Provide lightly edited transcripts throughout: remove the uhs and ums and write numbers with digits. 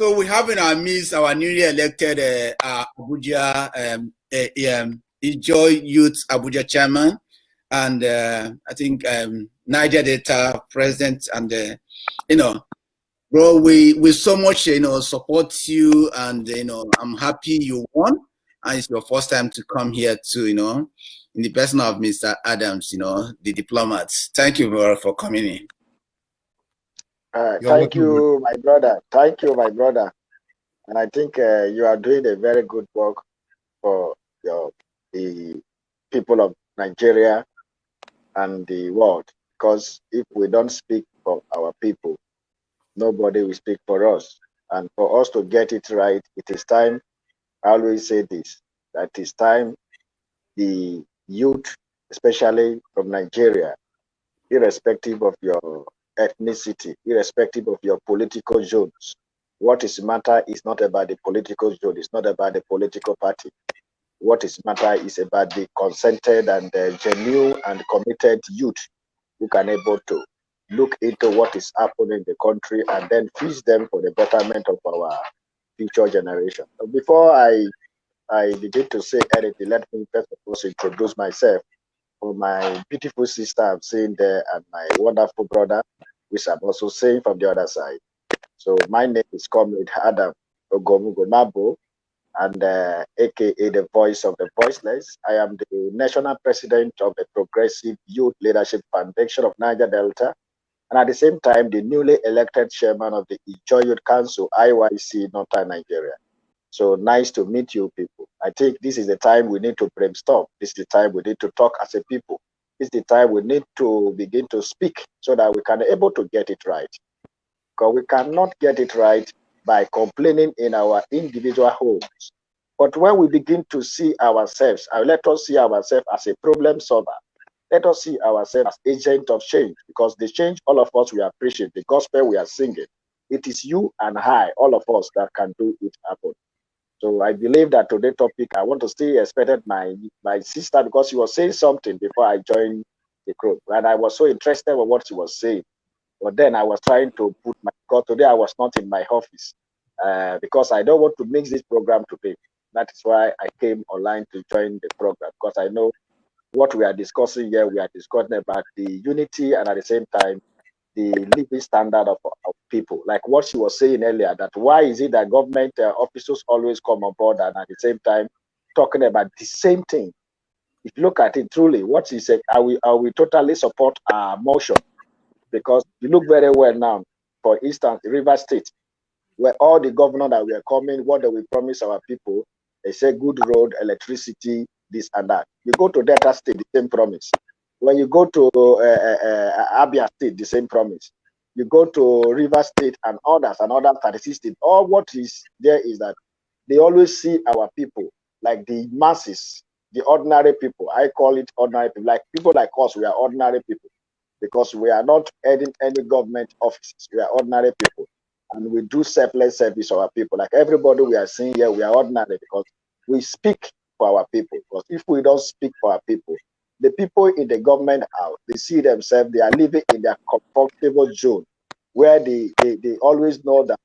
So we have in our midst our newly elected Abuja Ijaw Youth Abuja chairman, and I think Niger Delta president, and bro, we so much support you, and I'm happy you won, and it's your first time to come here to in the person of Mr. Adams, the diplomats. Thank you for coming in. Thank you, my brother. Thank you, my brother. And I think you are doing a very good work for the people of Nigeria and the world. Because if we don't speak for our people, nobody will speak for us. And for us to get it right, it is time, I always say this, that it is time the youth, especially from Nigeria, irrespective of your ethnicity, irrespective of your political zones, what is matter is not about the political zone, it's not about the political party. What is matter is about the consented and genuine and committed youth who can able to look into what is happening in the country and then fix them for the betterment of our future generation. Before I begin to say anything, let me first of all introduce myself. For my beautiful sister I'm seeing there, and my wonderful brother, which I'm also saying from the other side. So my name is Comrade Adam Ogomugomabo, and aka the voice of the voiceless. I am the national president of the Progressive Youth Leadership Foundation of Niger Delta, and at the same time the newly elected chairman of the Ijaw Youth Council IYC Northern Nigeria. So nice to meet you people. I think this is the time we need to brainstorm. This is the time we need to talk as a people. This is the time we need to begin to speak so that we can be able to get it right. Because we cannot get it right by complaining in our individual homes. But when we begin to see ourselves, let us see ourselves as a problem solver. Let us see ourselves as agent of change, because the change all of us we are preaching, the gospel we are singing, it is you and I, all of us, that can do it happen. So I believe that today's topic, I want to stay expected my sister, because she was saying something before I joined the group, and I was so interested in what she was saying. But then I was trying to put because today I was not in my office because I don't want to mix this program today. That is why I came online to join the program, because I know what we are discussing here. We are discussing about the unity and at the same time the living standard of people. Like what she was saying earlier, that why is it that government officials always come on board and at the same time talking about the same thing? If you look at it truly, what she said, I will totally support our motion, because you look very well now, for instance, River State, where all the governors that were coming, what they will promise our people, they say good road, electricity, this and that. You go to Delta State, the same promise. When you go to Abia State, the same promise. You go to River State and others 36 states. All what is there is that they always see our people, like the masses, the ordinary people. I call it ordinary people. Like people like us, we are ordinary people, because we are not heading any government offices. We are ordinary people, and we do selfless service to our people. Like everybody we are seeing here, we are ordinary because we speak for our people. Because if we don't speak for our people, the people in the government house, they see themselves, they are living in their comfortable zone, where they always know that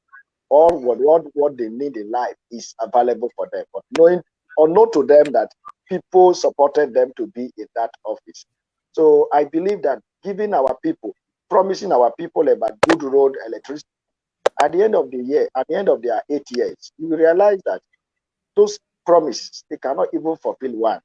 all what they need in life is available for them. But knowing or know to them that people supported them to be in that office. So I believe that giving our people, promising our people about good road, electricity, at the end of the year, at the end of their 8 years, you will realize that those promises, they cannot even fulfill one.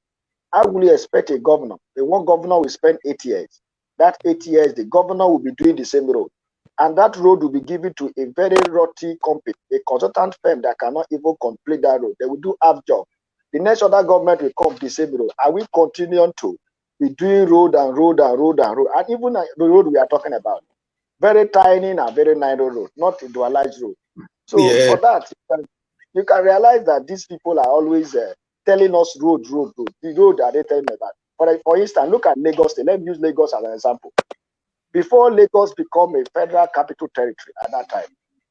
How will you expect a governor? The one governor will spend 8 years. That 8 years, the governor will be doing the same road. And that road will be given to a very rotty company, a consultant firm that cannot even complete that road. They will do half job. The next other government will come the same road. Are we continuing to be doing road and road and road and road? And even the road we are talking about, very tiny and very narrow road, not a dualized road. So for that, you can realize that these people are always telling us road. The road that they tell me about. For instance, look at Lagos. Let me use Lagos as an example. Before Lagos become a federal capital territory at that time,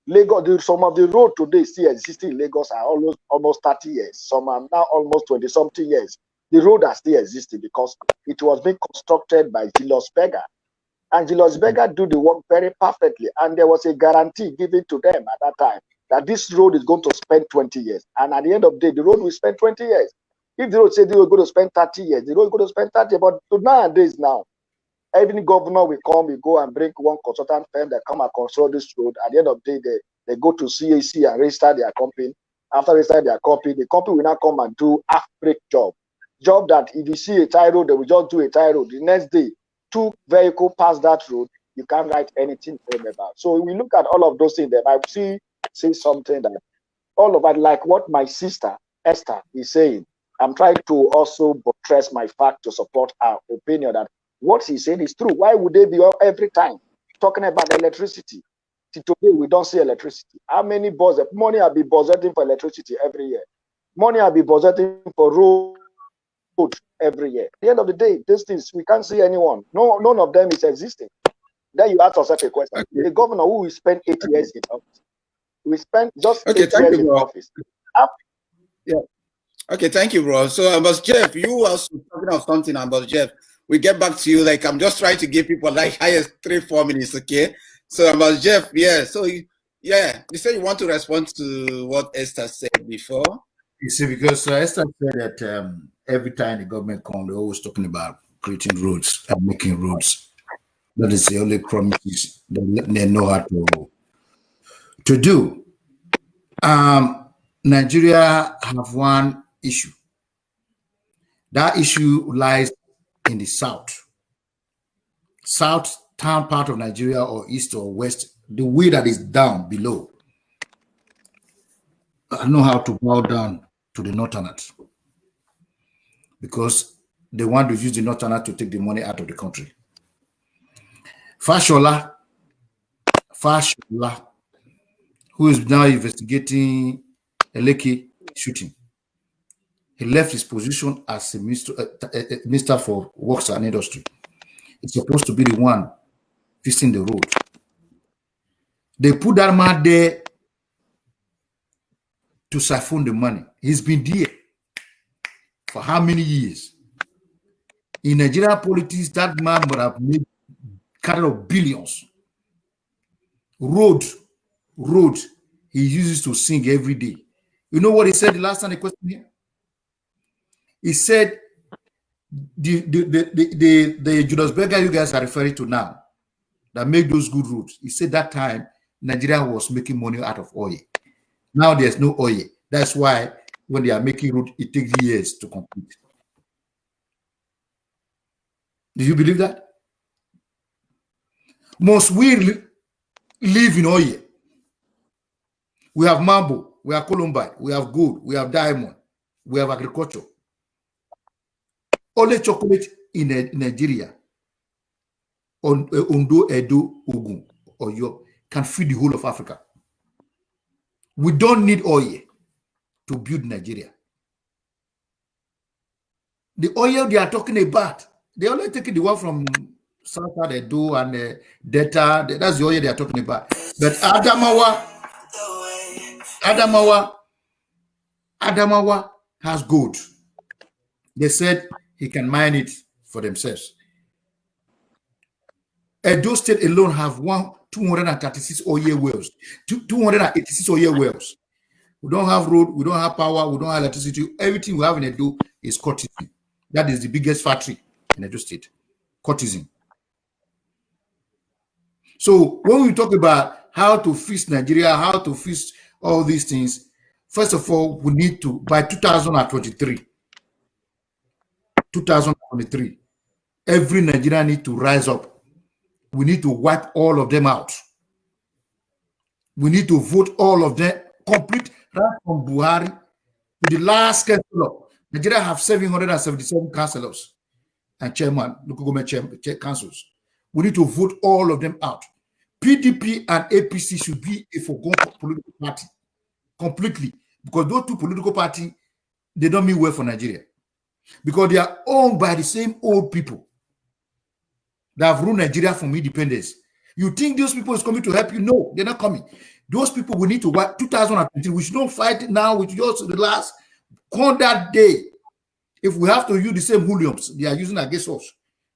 Lagos, some of the road today still existing in Lagos are almost 30 years. Some are now almost 20-something years. The road are still existing because it was being constructed by Julius Berger. And Julius Berger do the work very perfectly. And there was a guarantee given to them at that time that this road is going to spend 20 years. And at the end of the day, the road will spend 20 years. If the road said they were going to spend 30 years, the road is going to spend 30 years. But nowadays now, every governor will come, we go and bring one consultant firm that come and construct this road. At the end of the day, they go to CAC and register their company. After registering their company, the company will now come and do half-break job that if you see a tie road, they will just do a tie road. The next day, 2 vehicles pass that road, you can't write anything for them about. So we look at all of those things. That I see something that all of it, like what my sister Esther is saying. I'm trying to also buttress my fact to support her opinion that what he's saying is true. Why would they be every time talking about electricity? Till today, we don't see electricity. How many money have been budgeting for electricity every year? Money have been budgeting for road every year. At the end of the day, these things, we can't see anyone. None of them is existing. Then you ask yourself a question. Okay. The governor who will spend 8 years in office, we spend just 8 years in office. Yeah. Okay, thank you, bro. So, Ambassador Jeff, you were also talking about something, Ambassador Jeff. We get back to you. Like, I'm just trying to give people like highest 3-4 minutes, okay? So, Ambassador Jeff, yeah. So, you say you want to respond to what Esther said before. You see, because Esther said that every time the government comes, they're always talking about creating roads and making roads. That is the only promises they know how to do. Nigeria have one issue. That issue lies in the southern part of Nigeria, or east or west, the way that is down below. I know how to bow down to the northerners because they want to use the northerners to take the money out of the country. Fashola, who is now investigating Eleki shooting, he left his position as a minister for works and industry. He's supposed to be the one fixing the road. They put that man there to siphon the money. He's been there for how many years? In Nigerian politics, that man would have made kind of billions. Road, he uses to sing every day. You know what he said the last time they questioned him? He said, the Judas Berger you guys are referring to now, that make those good roads. He said that time Nigeria was making money out of oil. Now there's no oil. That's why when they are making road, it takes years to complete. Do you believe that? Must we live in oil? We have marble, we have columbine, we have gold, we have diamond, we have agriculture. Only chocolate in Nigeria, Ondo, Edo, Ogun, Oyo, can feed the whole of Africa. We don't need oil to build Nigeria. The oil they are talking about, they only taking the one from South Edo and Delta. That's the oil they are talking about. But Adamawa has gold. They said he can mine it for themselves. Edo State alone have 236 oil wells, 286 oil wells. We don't have road, we don't have power, we don't have electricity. Everything we have in Edo is courtesan. That is the biggest factory in Edo State, courtesan. So when we talk about how to fix Nigeria, how to fix all these things, first of all, we need to, by 2023, every Nigerian need to rise up. We need to wipe all of them out. We need to vote all of them, complete, right from Buhari to the last councillor. Nigeria have 777 councillors and chairman, local government councils. We need to vote all of them out. PDP and APC should be a forgotten political party completely, because those two political parties, they don't mean well for Nigeria, because they are owned by the same old people that have ruled Nigeria from independence. You think those people is coming to help you? No, they're not coming. Those people we need to wipe 2020. We should not fight now. We should just relax. On that day, if we have to use the same hooligans they are using against us,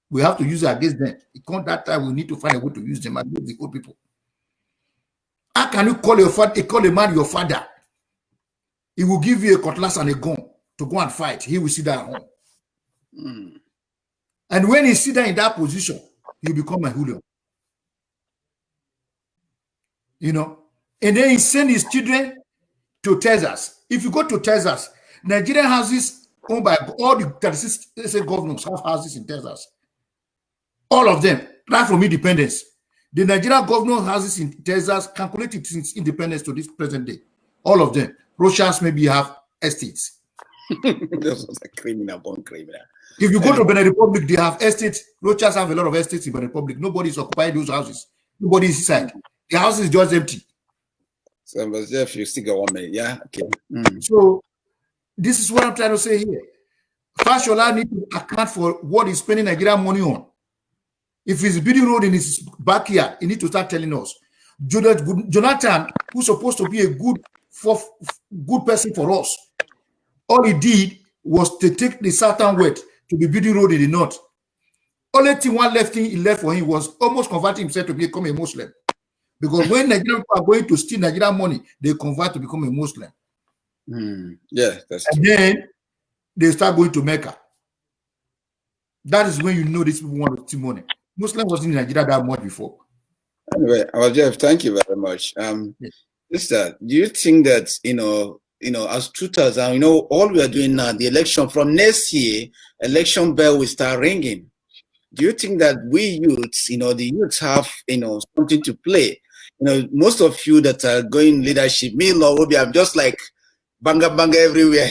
we have to use it against them. On that time, we need to find a way to use them against the old people. How can you call your father, call a man your father? He will give you a cutlass and a gun to go and fight. He will sit down at home. Mm. And when he sit down in that position, he'll become a hooligan. You know, and then he send his children to Texas. If you go to Texas, Nigerian houses owned by all the 36 state governors have houses in Texas. All of them, right from independence. The Nigerian governor houses in Texas calculated since independence to this present day. All of them. Russians maybe have estates. This was a criminal, born criminal. If you go to Benin Republic, they have estates. Russians have a lot of estates in Benin Republic. Nobody is occupying those houses. Nobody is inside. The house is just empty. So, but if you still got 1 minute, yeah, okay. Mm. So this is what I'm trying to say here. Fashola need to account for what he's spending Nigerian money on. If he's building road in his backyard, he need to start telling us. Jonathan, who's supposed to be a good person for us, all he did was to take the southern west to be building road in the north. Only thing one left thing he left for him was almost converting himself to become a Muslim. Because when Nigerian people are going to steal Nigerian money, they convert to become a Muslim. Mm. Yeah, that's and true. Then they start going to Mecca. That is when you know these people want to steal money. Muslim wasn't in Nigeria that much before. Anyway, Jeff, thank you very much. Yes. Sister, do you think that as 2000, all we are doing now, the election from next year, election bell will start ringing. Do you think that we youths, the youths have, something to play? Most of you that are going leadership, me, Lord, I'm just like banga everywhere,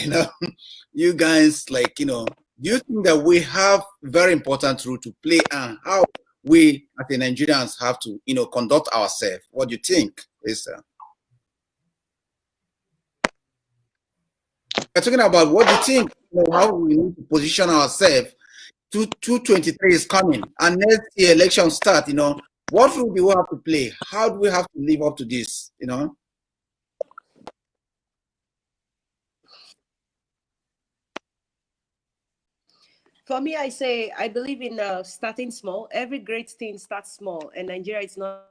You guys, like, do you think that we have very important role to play and how we as the Nigerians have to, conduct ourselves? What do you think, Lisa? We're talking about what do you think, how we need to position ourselves. 2023 is coming, and next year election start. What role do we have to play? How do we have to live up to this? For me, I believe in starting small. Every great thing starts small, and Nigeria is not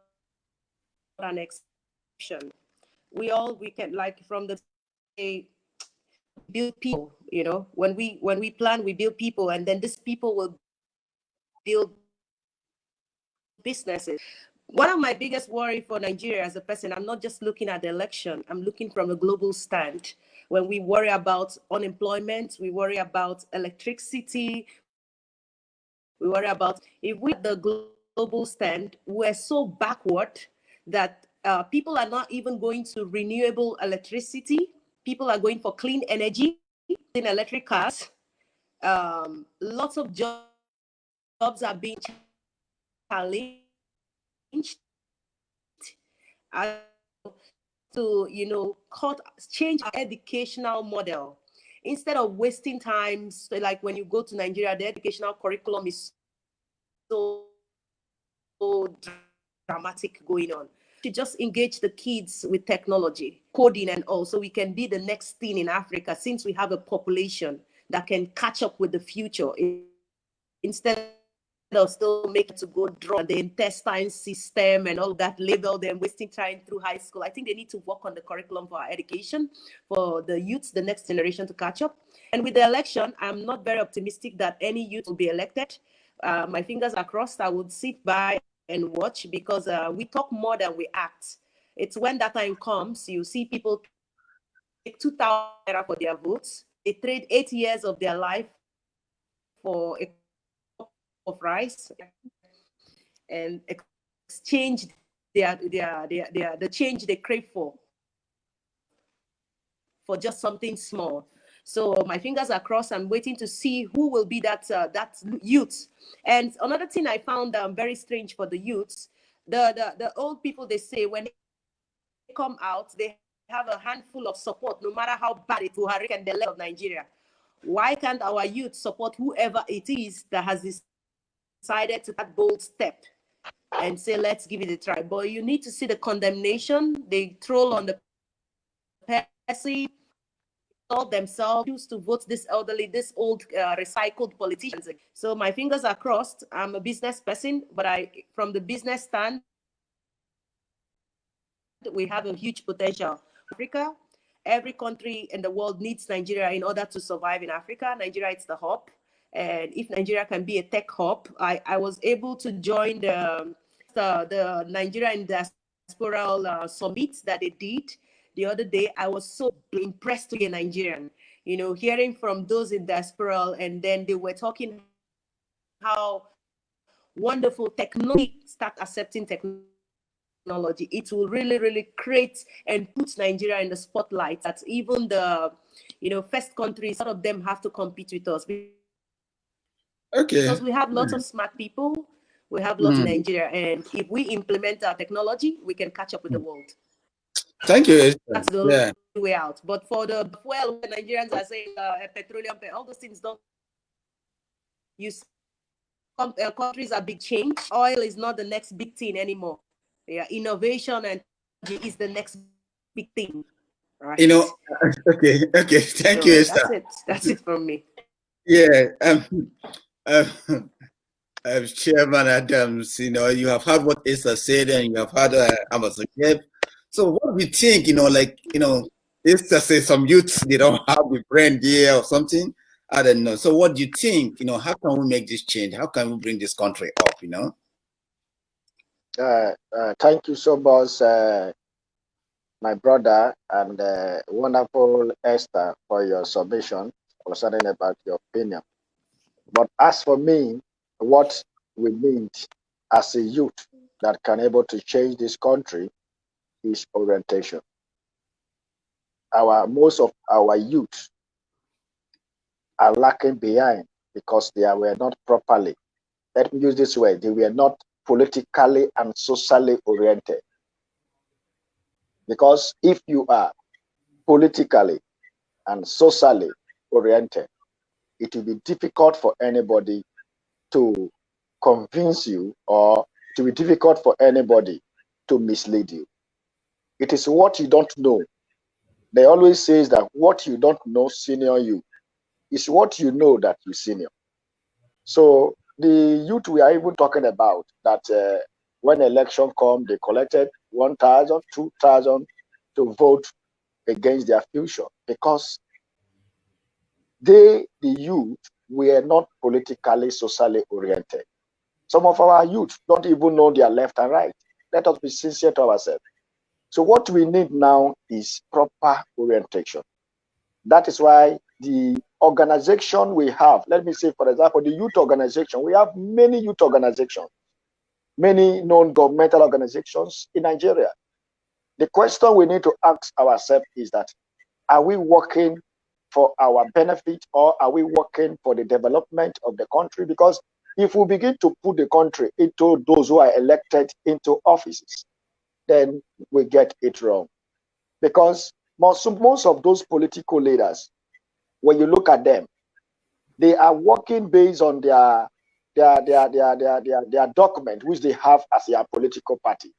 an exception. We can, like, from the build people. When we plan, we build people, and then these people will build businesses. One of my biggest worry for Nigeria as a person, I'm not just looking at the election, I'm looking from a global stand. When we worry about unemployment, we worry about electricity, we worry about, if we at the global stand, we're so backward that people are not even going to renewable electricity. People are going for clean energy, in electric cars. Lots of jobs are being challenged to change our educational model. Instead of wasting time, so like when you go to Nigeria, the educational curriculum is so dramatic going on. To just engage the kids with technology, coding, and all, so we can be the next thing in Africa, since we have a population that can catch up with the future, instead of still making to go draw the intestine system and all that, label them, wasting time through high school. I think they need to work on the curriculum for our education, for the youths, the next generation, to catch up. And with the election, I'm not very optimistic that any youth will be elected. My fingers are crossed. I would sit by and watch, because we talk more than we act. It's when that time comes, you see people take 2,000 naira for their votes. They trade 8 years of their life for a cup of rice and exchange the change they crave for just something small. So my fingers are crossed. I'm waiting to see who will be that youth. And another thing I found very strange for the youths, the old people, they say when they come out, they have a handful of support, no matter how bad it will hurricane the level of Nigeria. Why can't our youth support whoever it is that has decided to take that bold step and say, let's give it a try? But you need to see the condemnation they troll on the person themselves, choose to vote this elderly, this old recycled politicians. So my fingers are crossed. I'm a business person, but from the business stand, we have a huge potential. Africa, every country in the world needs Nigeria in order to survive in Africa. Nigeria is the hub. And if Nigeria can be a tech hub, I was able to join the Nigerian diasporal summit that they did the other day. I was so impressed to be a Nigerian, you know, hearing from those in diasporal, and then they were talking how wonderful technology, start accepting technology. It will really, really create and put Nigeria in the spotlight that even the, you know, first countries, some of them have to compete with us. Okay. Because we have lots of smart people, we have lots in Nigeria, and if we implement our technology, we can catch up with the world. Thank you. That's the only way out. But for the fuel, when Nigerians are saying petroleum, all those things don't use. Countries are big change. Oil is not the next big thing anymore. Yeah, innovation and is the next big thing. Right. You know, okay. Thank you, Esther. That's it from me. Yeah. Chairman Adams, you know, you have heard what Esther said, and you have heard Amazon Jeb. So what do you think, you know, like, you know, Esther says some youths, they don't have the brain there or something. I don't know. So what do you think, you know, how can we make this change? How can we bring this country up, you know? Thank you so much, my brother, and wonderful Esther, for your submission concerning about your opinion. But as for me, what we need as a youth that can able to change this country is orientation. Most of our youth are lacking behind because they were not properly, let me use this word, they were not politically and socially oriented. Because if you are politically and socially oriented, it will be difficult for anybody to convince you, or it will be difficult for anybody to mislead you. It is what you don't know. They always say that what you don't know, senior you, is what you know that you senior. So the youth we are even talking about, that when election come, they collected 1,000, 2,000 to vote against their future, because the youth, were not politically, socially oriented. Some of our youth don't even know their left and right. Let us be sincere to ourselves. So what we need now is proper orientation. That is why the organization we have, let me say, for example, the youth organization, we have many youth organizations, many non-governmental organizations in Nigeria. The question we need to ask ourselves is that, are we working for our benefit, or are we working for the development of the country? Because if we begin to put the country into those who are elected into offices, then we get it wrong. Because most of those political leaders, when you look at them, they are working based on their document, which they have as their political party.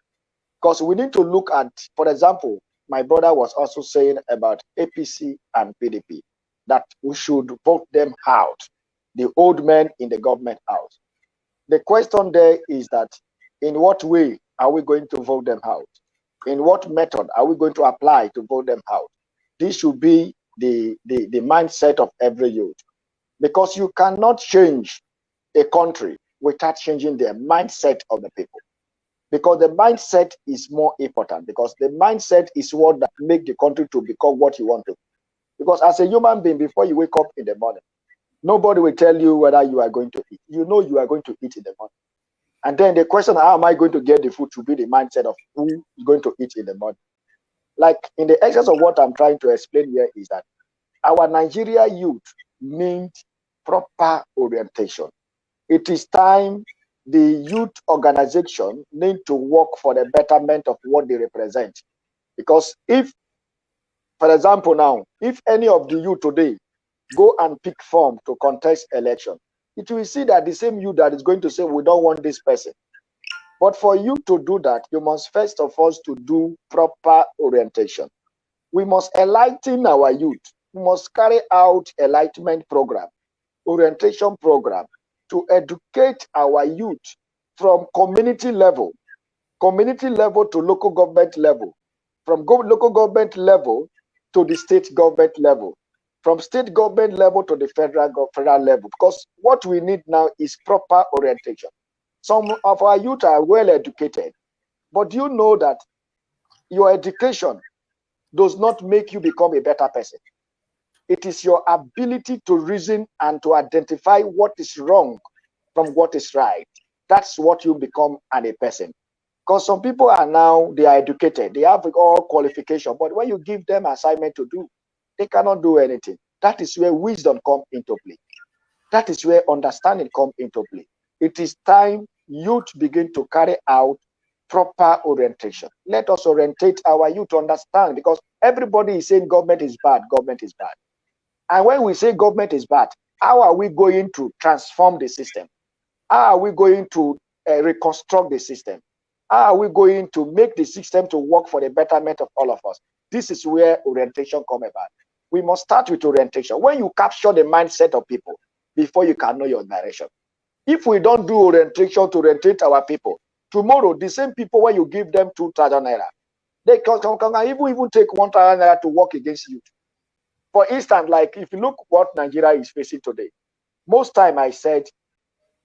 Because we need to look at, for example, my brother was also saying about APC and PDP, that we should vote them out, the old men in the government house. The question there is that, in what way are we going to vote them out? In what method are we going to apply to vote them out? This should be the mindset of every youth. Because you cannot change a country without changing the mindset of the people. Because the mindset is more important, because the mindset is what that makes the country to become what you want to. Because as a human being, before you wake up in the morning, nobody will tell you whether you are going to eat. You know you are going to eat in the morning. And then the question, how am I going to get the food, to be the mindset of who is going to eat in the morning. Like, in the essence of what I'm trying to explain here is that our Nigeria youth need proper orientation. It is time the youth organization need to work for the betterment of what they represent. Because if, for example now, if any of the youth today go and pick form to contest election, it will see that the same youth that is going to say, we don't want this person. But for you to do that, you must first of all to do proper orientation. We must enlighten our youth. We must carry out enlightenment program, orientation program, to educate our youth from community level to local government level, from local government level to the state government level, from state government level to the federal level. Because what we need now is proper orientation. Some of our youth are well educated, but you know that your education does not make you become a better person. It is your ability to reason and to identify what is wrong from what is right. That's what you become as a person. Because some people are now, they are educated, they have all qualification, but when you give them assignment to do, they cannot do anything. That is where wisdom comes into play. That is where understanding comes into play. It is time youth begin to carry out proper orientation. Let us orientate our youth to understand, because everybody is saying government is bad, government is bad. And when we say government is bad, how are we going to transform the system? How are we going to reconstruct the system? How are we going to make the system to work for the betterment of all of us? This is where orientation comes about. We must start with orientation. When you capture the mindset of people, before you can know your direction. If we don't do orientation to orientate our people, tomorrow, the same people, when you give them 2,000 naira, they can even take 1,000 naira to work against you. For instance, like if you look what Nigeria is facing today, most time I said,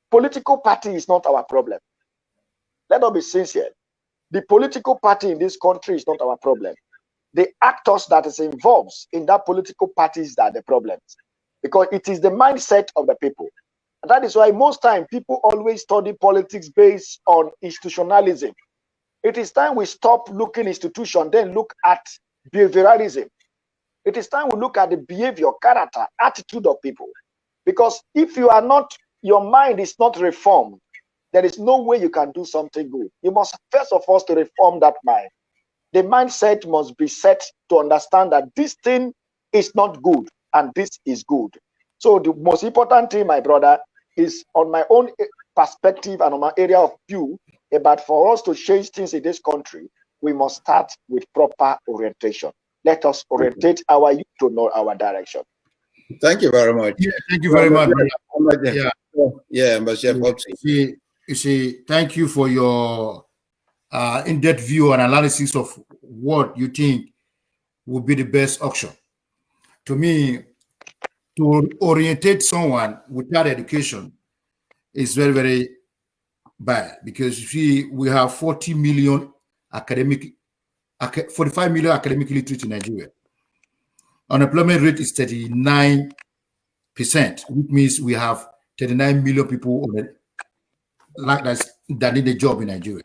political party is not our problem. Let us be sincere. The political party in this country is not our problem. The actors that is involved in that political parties that are the problems, because it is the mindset of the people. And that is why most time people always study politics based on institutionalism. It is time we stop looking institution, then look at behavioralism. It is time we look at the behavior, character, attitude of people. Because if you are not, your mind is not reformed, there is no way you can do something good. You must first of all to reform that mind. The mindset must be set to understand that this thing is not good and this is good. So the most important thing, my brother, is on my own perspective and on my area of view, about for us to change things in this country, we must start with proper orientation. Let us orientate our youth to know our direction. Thank you very much. Yeah, thank you very much. Yeah, you see, thank you for your in-depth view and analysis of what you think would be the best option. To me, to orientate someone without education is very, very bad, because you see, we have 45 million academic literate in Nigeria. Unemployment rate is 39%, which means we have 39 million people that need a job in Nigeria.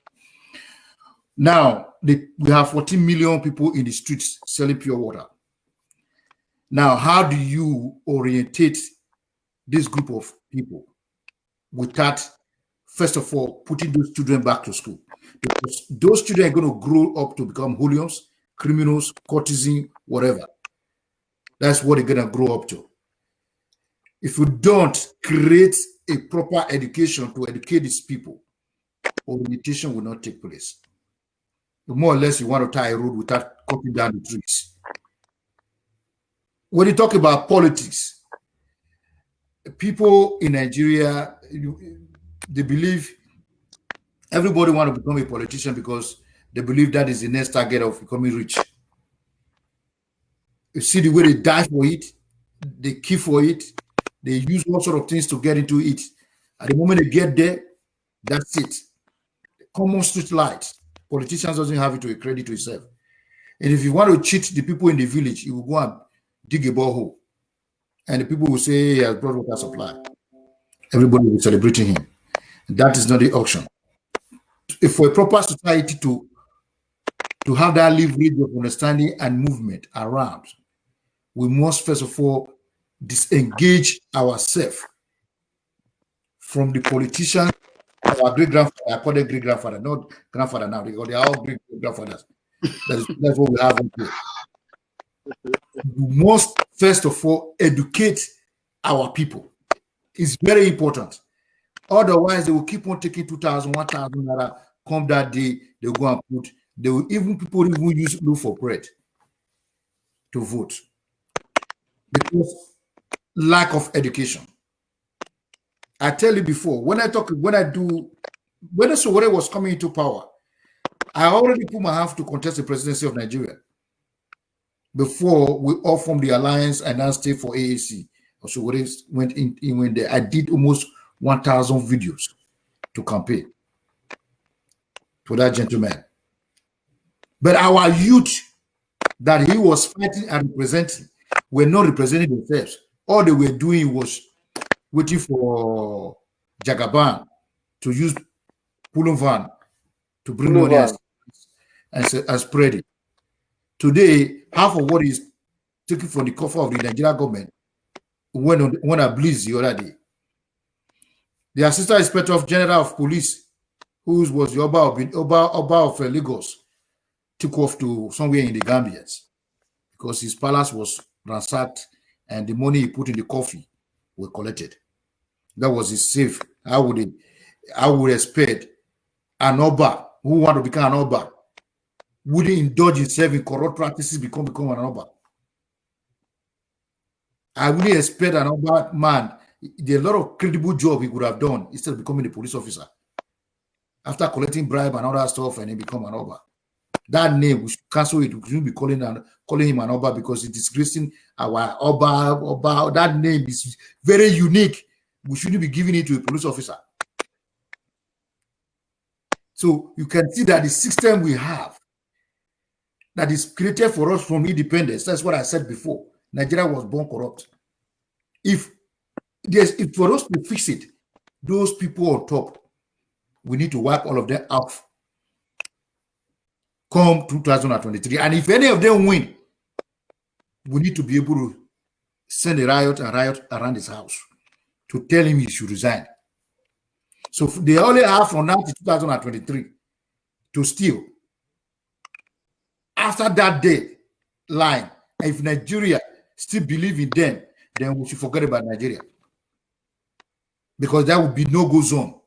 Now, we have 14 million people in the streets selling pure water. Now, how do you orientate this group of people without, first of all, putting those children back to school? Because those children are going to grow up to become hooligans, criminals, courtesans, whatever. That's what they're going to grow up to. If you don't create a proper education to educate these people, orientation will not take place. More or less, you want to tie a road without cutting down the trees. When you talk about politics, people in Nigeria, they believe everybody wants to become a politician because they believe that is the next target of becoming rich. You see the way they die for it, they kill for it, they use all sort of things to get into it. At the moment they get there, that's it. Common street light. Politicians doesn't have it to a credit to itself. And if you want to cheat the people in the village, you will go and dig a borehole. And the people will say, he has brought water supply. Everybody will be celebrating him. That is not the option. If for a proper society to have that leverage of understanding and movement around, we must first of all disengage ourselves from the politicians. Our great-grandfather, I call them great-grandfather, not grandfather now, because they are all great-grandfathers. That's what we have on here. We must first of all educate our people. It's very important. Otherwise, they will keep on taking 2,000, 1,000 naira. Come that day, they'll go and put. They will people look for bread to vote because lack of education. I tell you before, when Sowore was coming into power, I already put my hand to contest the presidency of Nigeria before we all formed the alliance and now stay for AAC. So when went there, I did almost 1,000 videos to campaign for that gentleman. But our youth that he was fighting and representing were not representing themselves. All they were doing was waiting for Jagaban to use Pulum van to bring money and spread it. Today, half of what is taken from the coffers of the Nigerian government went a bliss the other day. The Assistant Inspector General of Police, who was the Oba of Lagos, took off to somewhere in the Gambians because his palace was ransacked and the money he put in the coffee were collected. That was his safe. I would expect an Oba who want to become an Oba wouldn't indulge himself in corrupt practices become an Oba. I wouldn't expect an Oba man. There are a lot of credible job he could have done instead of becoming a police officer. After collecting bribe and other stuff and then become an Oba. That name, we should cancel it. We shouldn't be calling him an Oba because it's disgracing our Oba. That name is very unique. We shouldn't be giving it to a police officer. So you can see that the system we have that is created for us from independence, that's what I said before. Nigeria was born corrupt. If for us to fix it, those people on top, we need to wipe all of them out come 2023. And if any of them win, we need to be able to send a riot around his house to tell him he should resign. So they only have from now to 2023 to steal. After that day line, if Nigeria still believe in them, then we should forget about Nigeria. Because that would be no-go zone.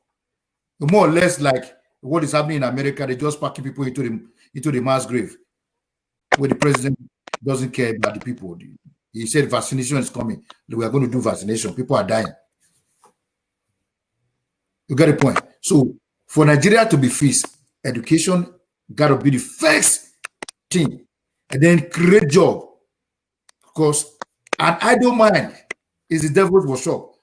More or less like what is happening in America, they just packing people into the mass grave where the president doesn't care about the people. He said vaccination is coming. We are going to do vaccination. People are dying. You get the point. So for Nigeria to be fixed, education got to be the first thing. And then create job. Because an idle mind is the devil's workshop.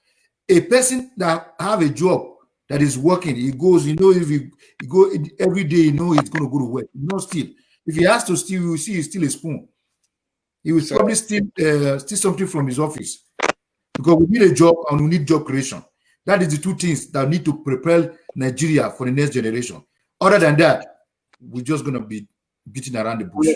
A person that have a job that is working, he goes, if he go every day, he's going to go to work. He not steal. If he has to steal, you will see he steal a spoon. He will probably steal something from his office. Because we need a job and we need job creation. That is the two things that need to prepare Nigeria for the next generation. Other than that, we're just going to be beating around the bush.